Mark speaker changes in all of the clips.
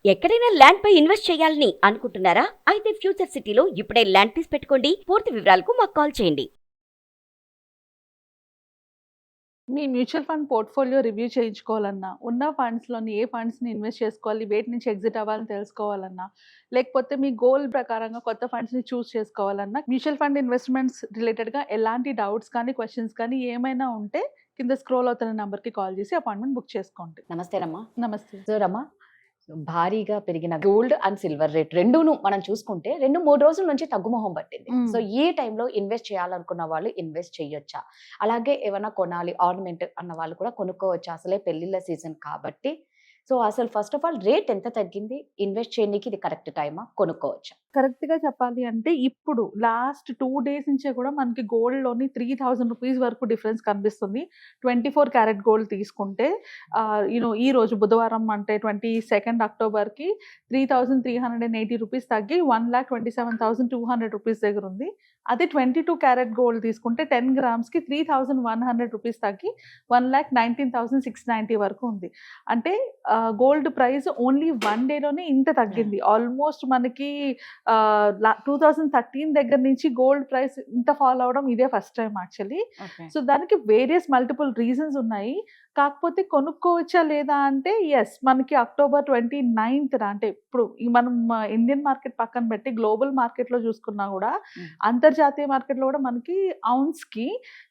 Speaker 1: ఎక్కడైనా ల్యాండ్ పై ఇన్వెస్ట్ చేయాలని అనుకుంటున్నారా? అయితే ఫ్యూచర్ సిటీలో ఇప్పుడే ల్యాండ్ పీస్ పెట్టుకోండి. పూర్తి వివరాలకు మాకు కాల్ చేయండి.
Speaker 2: మీ మ్యూచువల్ ఫండ్ పోర్ట్ఫోలియో రివ్యూ చేయించుకోవాలన్నా, ఉన్న ఫండ్స్‌లోని ఏ ఫండ్స్‌ని ఇన్వెస్ట్ చేసుకోవాలి, వేటి నుంచి ఎగ్జిట్ అవ్వాలని తెలుసుకోవాలన్నా, లేకపోతే మీ గోల్ ప్రకారంగా కొత్త ఫండ్స్‌ని చూస్ చేసుకోవాలన్నా, మ్యూచువల్ ఫండ్ ఇన్వెస్ట్‌మెంట్స్ రిలేటెడ్‌గా ఎలాంటి డౌట్స్ కానీ, క్వెషన్స్ కానీ ఏమైనా ఉంటే కింద స్క్రోల్ అవుతున్న నంబర్‌కి కాల్ చేసి అపాయింట్మెంట్ బుక్ చేసుకోండి.
Speaker 3: నమస్తే రమ్మా.
Speaker 2: నమస్తే.
Speaker 3: సో రమ్మా, భారీగా పెరిగిన గోల్డ్ అండ్ సిల్వర్ రేట్ రెండును మనం చూసుకుంటే 2-3 రోజుల నుంచి తగ్గుముఖం పట్టింది. సో ఈ టైంలో ఇన్వెస్ట్ చేయాలనుకున్న వాళ్ళు ఇన్వెస్ట్ చేయొచ్చా? అలాగే ఏమైనా కొనాలి ఆర్నమెంట్ అన్న వాళ్ళు కూడా కొనుక్కోవచ్చా? అసలే పెళ్లిళ్ళ సీజన్ కాబట్టి. సో అసలు ఫస్ట్ ఆఫ్ ఆల్ రేట్ ఎంత తగ్గింది? ఇన్వెస్ట్ చేయడానికి ఇది కరెక్ట్ టైమా? కొనుక్కోవచ్చా?
Speaker 2: కరెక్ట్‌గా చెప్పాలి అంటే ఇప్పుడు లాస్ట్ 2 డేస్ నుంచే కూడా మనకి గోల్డ్‌లోని 3000 రూపీస్ వరకు డిఫరెన్స్ కనిపిస్తుంది. 24 క్యారెట్ గోల్డ్ తీసుకుంటే ఈ రోజు బుధవారం అంటే 22 అక్టోబర్‌కి 3380 రూపీస్ తగ్గి 1,27,200 రూపీస్ దగ్గర ఉంది. అదే 22 క్యారెట్ గోల్డ్ తీసుకుంటే 10 గ్రామ్స్‌కి 3100 రూపీస్ తగ్గి 1,19,690 వరకు ఉంది. అంటే గోల్డ్ ప్రైస్ ఓన్లీ 1 డేలోనే ఇంత తగ్గింది. ఆల్మోస్ట్ మనకి 2013 దగ్గర నుంచి గోల్డ్ ప్రైస్ ఇంత ఫాల్ అవడం ఇదే ఫస్ట్ టైం యాక్చువల్లీ. సో దానికి వేరియస్ మల్టిపుల్ రీజన్స్ ఉన్నాయి. కాకపోతే కొనుక్కోవచ్చా లేదా అంటే ఎస్, మనకి అక్టోబర్ 29th అంటే ఇప్పుడు మనం ఇండియన్ మార్కెట్ పక్కన పెట్టి గ్లోబల్ మార్కెట్లో చూసుకున్నా కూడా అంతర్జాతీయ మార్కెట్లో కూడా మనకి ఔన్స్కి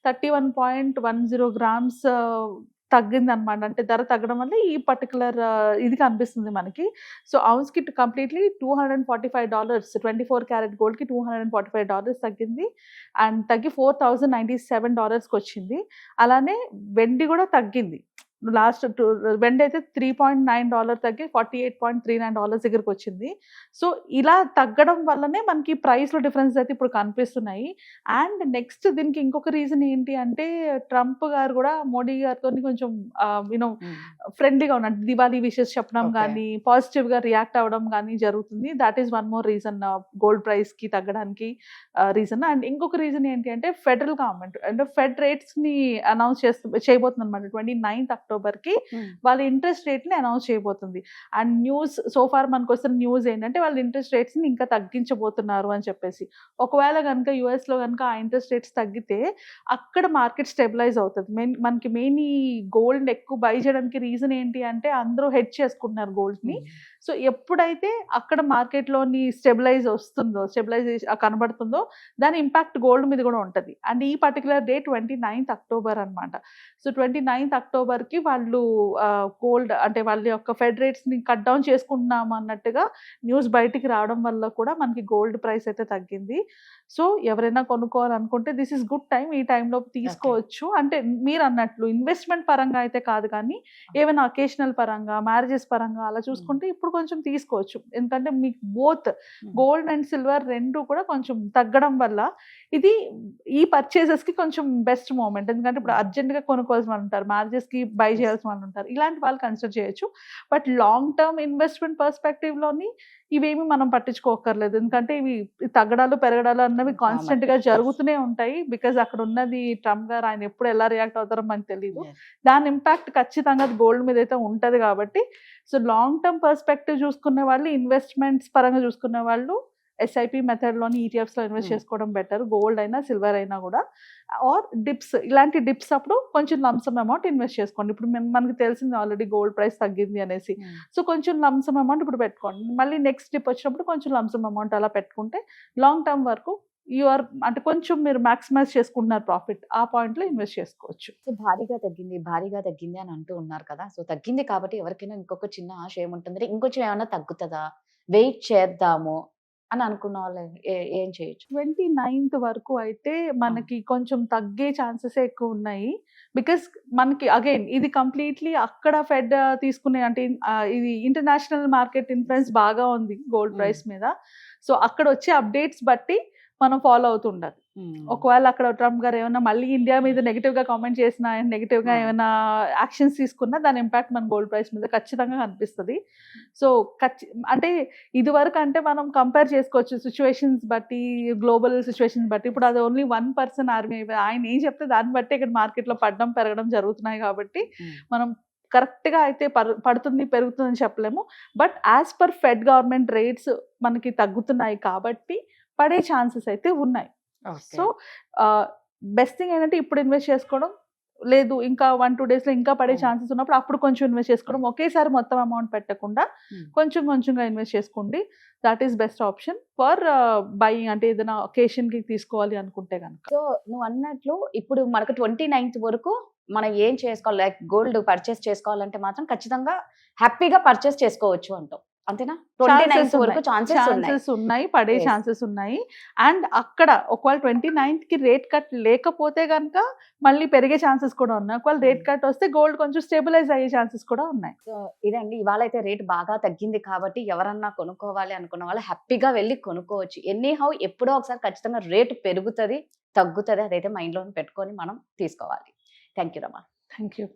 Speaker 2: 31.10 గ్రామ్స్ తగ్గిందనమాట. అంటే ధర తగ్గడం వల్ల ఈ పర్టికులర్ ఇది కనిపిస్తుంది మనకి. సో ఔన్స్‌కి కంప్లీట్లీ $245 24 క్యారెట్ గోల్డ్‌కి $245 తగ్గింది. అండ్ తగ్గి $4,097కి వచ్చింది. అలానే వెండి కూడా తగ్గింది. వెండి అయితే $3.9 తగ్గి $48.39 దగ్గరికి వచ్చింది. సో ఇలా తగ్గడం వల్లనే మనకి ప్రైస్‌లో డిఫరెన్స్ అయితే ఇప్పుడు కనిపిస్తున్నాయి. అండ్ నెక్స్ట్ దీనికి ఇంకొక రీజన్ ఏంటి అంటే ట్రంప్ గారు కూడా మోడీ గారితోని కొంచెం ఫ్రెండ్లీగా ఉన్నారు. దివాళీ విషెస్ చెప్పడం కానీ, పాజిటివ్‌గా రియాక్ట్ అవ్వడం కానీ జరుగుతుంది. That is one more reason gold ప్రైస్‌కి తగ్గడానికి రీజన్. అండ్ ఇంకొక రీజన్ ఏంటి అంటే ఫెడరల్ గవర్నమెంట్ అంటే ఫెడ్ రేట్స్‌ని అనౌన్స్ చేయబోతుంది అనమాట. 29th అక్టోబర్‌కి వాళ్ళ ఇంట్రెస్ట్ రేట్‌ని అనౌన్స్ చేయబోతుంది. అండ్ న్యూస్ సోఫార్ మనకు వస్తున్న న్యూస్ ఏంటంటే వాళ్ళు ఇంట్రెస్ట్ రేట్స్‌ని ఇంకా తగ్గించబోతున్నారు అని చెప్పేసి. ఒకవేళ కనుక యూఎస్‌లో కనుక ఆ ఇంట్రెస్ట్ రేట్స్ తగ్గితే అక్కడ మార్కెట్ స్టెబిలైజ్ అవుతుంది. మనకి మెయిన్ ఈ గోల్డ్ ఎక్కువ బై చేయడానికి రీజన్ ఏంటి అంటే అందరూ హెడ్జ్ చేసుకుంటున్నారు గోల్డ్‌ని. సో ఎప్పుడైతే అక్కడ మార్కెట్‌లోని స్టెబిలైజ్ కనబడుతుందో దాని ఇంపాక్ట్ గోల్డ్ మీద కూడా ఉంటుంది. అండ్ ఈ పర్టికులర్ డే 29th అక్టోబర్ అనమాట. సో 29th అక్టోబర్‌కి వాళ్ళు గోల్డ్ అంటే వాళ్ళ యొక్క ఫెడ్ రేట్స్‌ని కట్ డౌన్ చేసుకుంటున్నాం అన్నట్టుగా న్యూస్ బయటికి రావడం వల్ల కూడా మనకి గోల్డ్ ప్రైస్ అయితే తగ్గింది. సో ఎవరైనా కొనుక్కోవాలనుకుంటే దిస్ ఇస్ గుడ్ టైం. ఈ టైంలో తీసుకోవచ్చు. అంటే మీరు అన్నట్లు ఇన్వెస్ట్మెంట్ పరంగా అయితే కాదు కానీ ఏమైనా అకేషనల్ పరంగా, మ్యారేజెస్ పరంగా అలా చూసుకుంటే ఇప్పుడు కొంచెం తీసుకోవచ్చు. ఎందుకంటే మీకు బోత్ గోల్డ్ అండ్ సిల్వర్ రెండు కూడా కొంచెం తగ్గడం వల్ల ఇది ఈ పర్చేసెస్కి కొంచెం బెస్ట్ మూమెంట్. ఎందుకంటే ఇప్పుడు అర్జెంట్గా కొనుక్కోవాల్సిన వాళ్ళు ఉంటారు, మ్యారేజెస్కి బై చేయాల్సిన వాళ్ళు ఉంటారు. ఇలాంటి వాళ్ళు కన్సిడర్ చేయొచ్చు. బట్ లాంగ్ టర్మ్ ఇన్వెస్ట్మెంట్ పర్స్పెక్టివ్లోని ఇవేమి మనం పట్టించుకోకర్లేదు. ఎందుకంటే ఇవి తగ్గడాలు పెరగడాలు అన్నవి కాన్స్టెంట్గా జరుగుతూనే ఉంటాయి. బికాజ్ అక్కడ ఉన్నది ట్రంప్ గారు, ఆయన ఎప్పుడు ఎలా రియాక్ట్ అవుతారో మనకు తెలియదు. దాని ఇంపాక్ట్ ఖచ్చితంగా గోల్డ్ మీద అయితే ఉంటుంది కాబట్టి సో లాంగ్ టర్మ్ పర్స్పెక్టివ్ చూసుకునే వాళ్ళు, ఇన్వెస్ట్మెంట్స్ పరంగా చూసుకునే వాళ్ళు ఎస్ఐపి మెథడ్లోని ఈటీఎఫ్స్లో ఇన్వెస్ట్ చేసుకోవడం బెటర్. గోల్డ్ అయినా సిల్వర్ అయినా కూడా. ఆర్ డిప్స్, ఇలాంటి డిప్స్ అప్పుడు కొంచెం లంసమ్ అమౌంట్ ఇన్వెస్ట్ చేసుకోండి. ఇప్పుడు మనకి తెలిసింది ఆల్రెడీ గోల్డ్ ప్రైస్ తగ్గింది అనేసి. సో కొంచెం లంసమ్ అమౌంట్ ఇప్పుడు పెట్టుకోండి. మళ్ళీ నెక్స్ట్ డిప్ వచ్చినప్పుడు కొంచెం లంసమ్ అమౌంట్ అలా పెట్టుకుంటే లాంగ్ టర్మ్ వరకు అంటే కొంచెం మీరు మాక్సిమైజ్ చేసుకుంటున్నారు ప్రాఫిట్. ఆ పాయింట్లో ఇన్వెస్ట్ చేసుకోవచ్చు.
Speaker 3: సో భారీగా తగ్గింది అని అంటూ ఉన్నారు కదా. సో తగ్గింది కాబట్టి ఎవరికైనా ఇంకొక చిన్న ఆశ ఏముంటుంది, ఇంకొంచెం ఏమైనా తగ్గుతుందా, వెయిట్ చేద్దాము అని అనుకున్న వాళ్ళు ఏం చేయొచ్చు?
Speaker 2: 29th వరకు అయితే మనకి కొంచెం తగ్గే ఛాన్సెస్ ఎక్కువ ఉన్నాయి. బికాస్ మనకి అగైన్ ఇది కంప్లీట్లీ అక్కడ ఫెడ్ తీసుకునే అంటే ఇది ఇంటర్నేషనల్ మార్కెట్ ఇన్ఫ్లుయెన్స్ బాగా ఉంది గోల్డ్ ప్రైస్ మీద. సో అక్కడ వచ్చే అప్డేట్స్ బట్టి మనం ఫాలో అవుతుండాలి. ఒకవేళ అక్కడ ట్రంప్ గారు ఏమైనా మళ్ళీ ఇండియా మీద నెగిటివ్గా కామెంట్ చేసినా, నెగిటివ్గా ఏమైనా యాక్షన్స్ తీసుకున్నా దాని ఇంపాక్ట్ మన గోల్డ్ ప్రైస్ మీద ఖచ్చితంగా కనిపిస్తుంది. సో అంటే ఇది వరకు అంటే మనం కంపేర్ చేసుకోవచ్చు సిచ్యువేషన్స్ బట్టి, గ్లోబల్ సిచ్యువేషన్స్ బట్టి. ఇప్పుడు అది ఓన్లీ 1 పర్సన్ ఆర్మీ, ఆయన ఏం చెప్తే దాన్ని బట్టి ఇక్కడ మార్కెట్లో పడడం పెరగడం జరుగుతున్నాయి కాబట్టి మనం కరెక్ట్గా అయితే పడుతుంది పెరుగుతుందని చెప్పలేము. But as per fed government rates మనకి తగ్గుతున్నాయి కాబట్టి పడే ఛాన్సెస్ అయితే ఉన్నాయి. సో బెస్ట్ థింగ్ ఏంటంటే ఇప్పుడు ఇన్వెస్ట్ చేసుకోవడం, లేదు ఇంకా 1-2 డేస్లో ఇంకా పడే ఛాన్సెస్ ఉన్నప్పుడు అప్పుడు కొంచెం ఇన్వెస్ట్ చేసుకోవడం. ఒకేసారి మొత్తం అమౌంట్ పెట్టకుండా కొంచెం కొంచెంగా ఇన్వెస్ట్ చేసుకోండి. That is best option for buying, అంటే ఏదైనా ఒకేషన్కి తీసుకోవాలి అనుకుంటే కనుక.
Speaker 3: సో నువ్వు అన్నట్లు ఇప్పుడు మనకు 29th వరకు మనం ఏం చేసుకోవాలి, లైక్ గోల్డ్ పర్చేస్ చేసుకోవాలంటే మాత్రం ఖచ్చితంగా హ్యాపీగా పర్చేస్ చేసుకోవచ్చు అంటాం, అంతేనా? 29th వరకు ఛాన్సెస్
Speaker 2: ఉన్నాయి, పడే
Speaker 3: Yes.
Speaker 2: ఛాన్సెస్ ఉన్నాయి. అండ్ అక్కడ ఒకవేళ 29th కి రేట్ కట్ లేకపోతే కనుక మళ్ళీ పెరిగే ఛాన్సెస్ కూడా ఉన్నాయి. ఒకవేళ రేట్ కట్ వస్తే గోల్డ్ కొంచెం స్టేబిలైజ్ అయ్యే ఛాన్సెస్ కూడా ఉన్నాయి.
Speaker 3: సో ఇదండి, ఇవాళ అయితే రేట్ బాగా తగ్గింది కాబట్టి ఎవరన్నా కొనుక్కోవాలి అనుకున్న వాళ్ళు హ్యాపీగా వెళ్ళి కొనుక్కోవచ్చు. ఎనీహౌ ఎప్పుడో ఒకసారి ఖచ్చితంగా రేటు పెరుగుతుంది, తగ్గుతుంది, అదైతే మైండ్లో పెట్టుకొని మనం తీసుకోవాలి. Thank you Rama.
Speaker 2: Thank you.